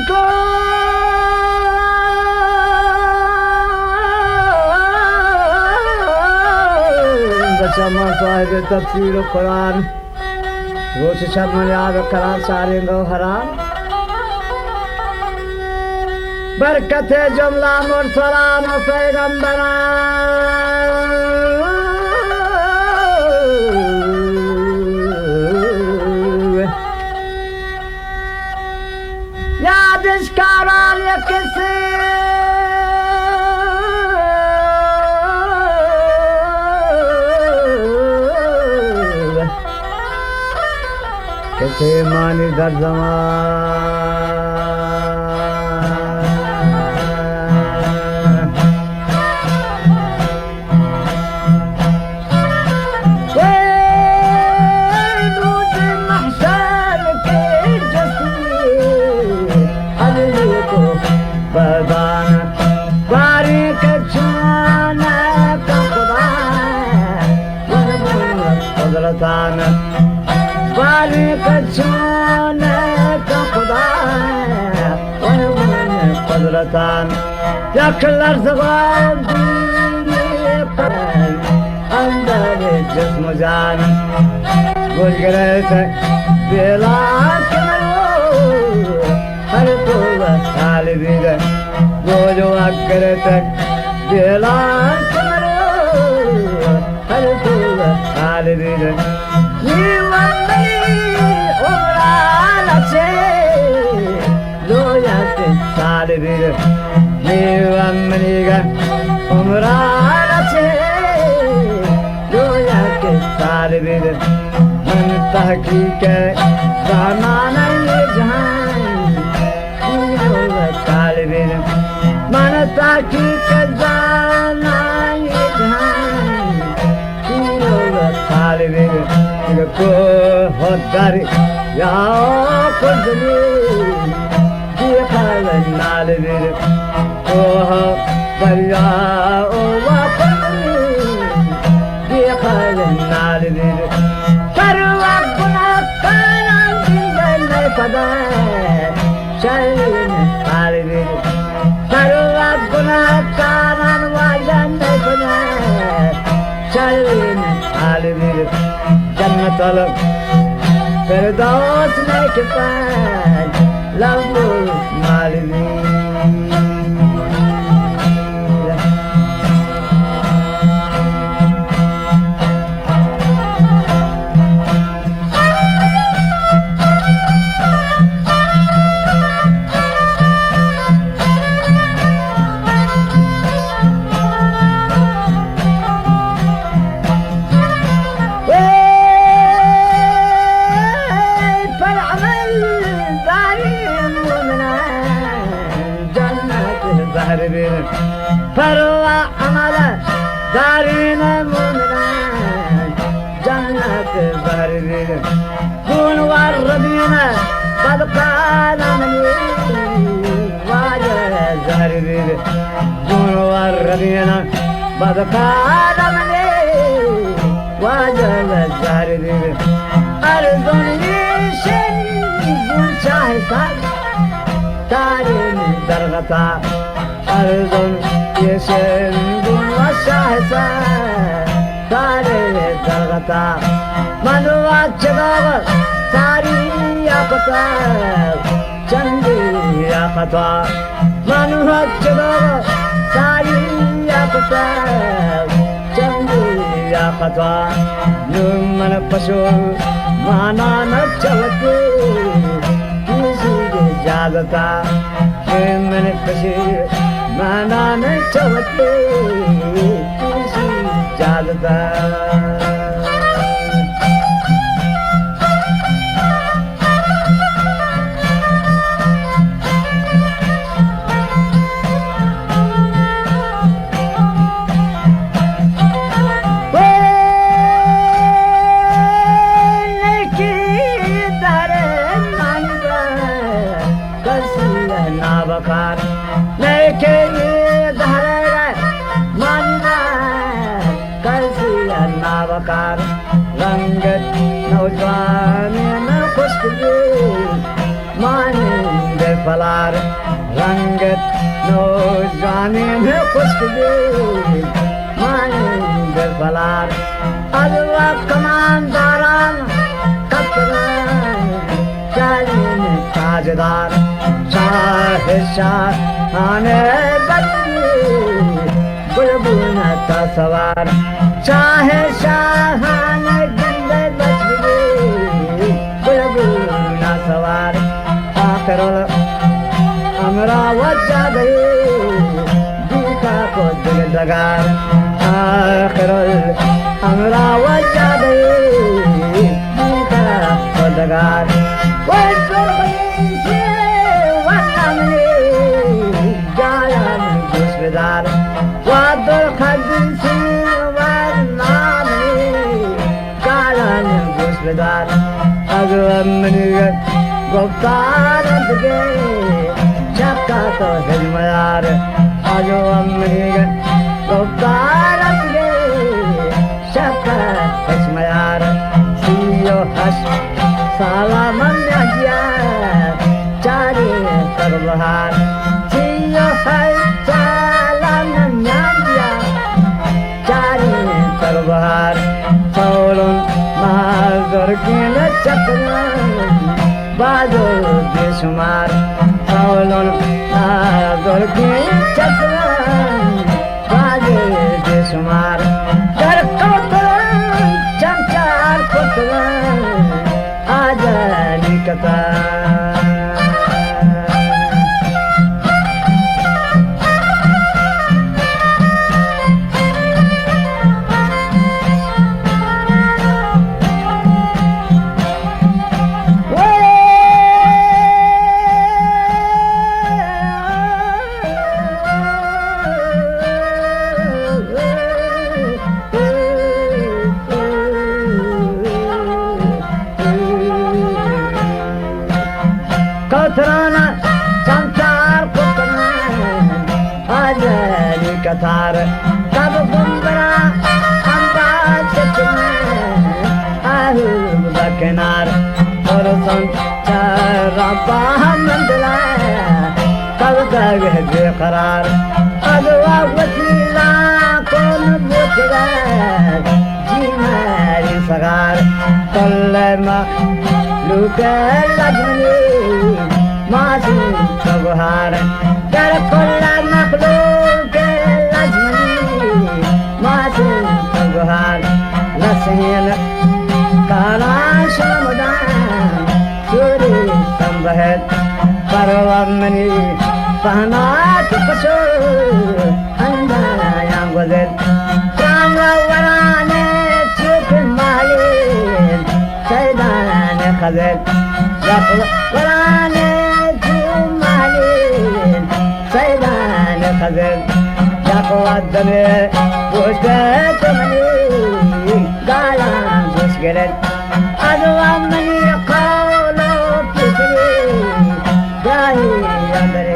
को बचमा साहिब तफसीर कुरान रोश शब याद करार सारे गो हराम बरकत जुमला मुरसलान पैगंबरान यादिशकारान या किसी किसी मानी दर यखलर ज़बान अंदर जिस्म जान गुजरत बेला हर तो साल बीर जो अकरत बेला हर तो साल बीर साल बीर Niga umrana che doya ke sare bid man tahqiq zamana ye jahan doya sare bid man tahqiq zamana ye jahan doya sare bid ko hodar ya kudli नाल वीर ओह दरिया ओ वापनी देखल नाल वीर परवा गुना काना दिन पदा चलन नाल वीर परवा गुना काना वाजन पदा चलन नाल वीर जन्नत फिरदौस में के पास लंबो मालवी परवा अमल दारीन मुमिनान जन्नत बहरीन गुण वर्दीन बदकानमनी वाजह जहरीन गुण वर्दीन बदकानमनी वाजह जहरीन अर्जुनी शन गुण चाहता तारीन दरगता अर्जुन ये गुण शाहसा तारे दरगता मनुआ जगाव सारी यापता चंदी यापता मनुआ जगाव सारी यापता चंदी यापता मन पशु माना न चलते किसी के जागता मन पशु माना न चलते किसी जागता नावकार रंगत नौजवान न खुशबू मानिंद फलार रंगत नौजवानी में खुशबू मानी फलार अगवा कमानदारान कपरान चालीन ताजदार शाह आने बदली बुलबुल का सवार चाहे शाहान गंदे बचगी बुलबुल सवार आखिरल अमरावत जा गई दीका को दिल दगार आखिरल अमरावत जा गई दीका को दगार गुफ्तार दगे चक्का तो हिजमयार आजो अमरी गुफ्तार दगे चक्का हिजमयार सियो हस साला मन जिया चारी तरबहार सियो हस साला मन जिया चारी तरबहार सौलन माजर की चक्रा बाजो बेशुमार सौलन माजर की चक्रा बाजो बेशुमार कर कौतलन चमचार कुतलन आजा निकता कथार तब बुंदरा अंदाज आहू बकनार और संचार बाहमंदला तब तक बेकरार अगवा वसीला कौन बुतरा जीमारी सगार तल्लमा लुके लगनी मासी सबहार कर कोल्ला नखलो लसहन काला शमदान चोरी संबहत परवमनी पहनात पशो अंधायां वजत चांगवराने चुप मालिन सैदान खजत वराने चुप मालिन सैदान खजत जाकवादने पुष्ट मनी गाला घुसगरत अगवा मनी कौलो पिछली गाही अंदर